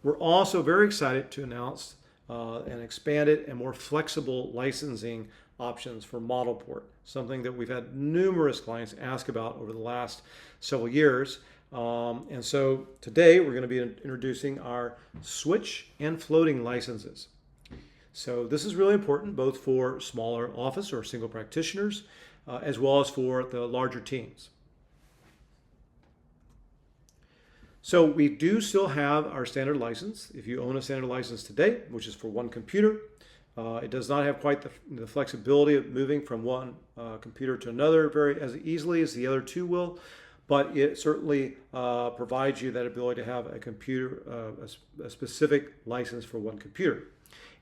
We're also very excited to announce an expanded and more flexible licensing options for ModelPort, something that we've had numerous clients ask about over the last several years. And so today we're going to be introducing our switch and floating licenses. So this is really important both for smaller office or single practitioners as well as for the larger teams. So we do still have our standard license. If you own a standard license today, which is for one computer, it does not have quite the flexibility of moving from one computer to another very as easily as the other two will, but it certainly provides you that ability to have a computer, a specific license for one computer.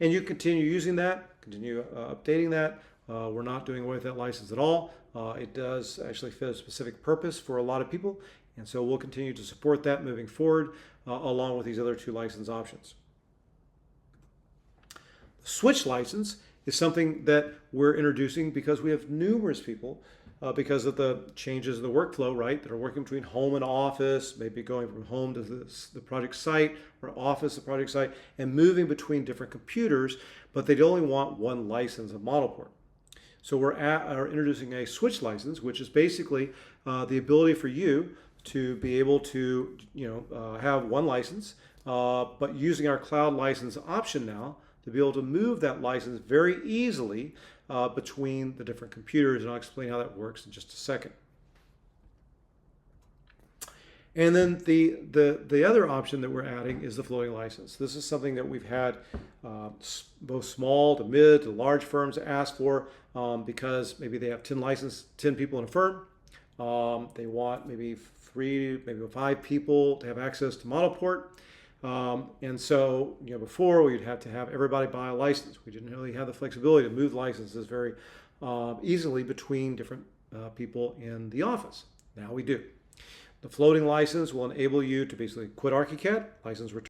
And you continue using that, continue updating that. We're not doing away with that license at all. It does actually fit a specific purpose for a lot of people. And so we'll continue to support that moving forward along with these other two license options. The switch license is something that we're introducing because we have numerous people because of the changes in the workflow, right, that are working between home and office, maybe going from home to the project site or office to project site and moving between different computers, but they only want one license of ModelPort. So we're introducing a switch license, which is basically the ability for you to be able to have one license, but using our cloud license option now to be able to move that license very easily between the different computers, and I'll explain how that works in just a second. And then the other option that we're adding is the floating license. This is something that we've had both small to mid to large firms ask for because maybe they have 10 people in a firm. They want maybe 3, maybe 5 people to have access to ModelPort. And so, before we'd have to have everybody buy a license. We didn't really have the flexibility to move licenses very easily between different people in the office. Now we do. The floating license will enable you to basically quit Archicad, license return.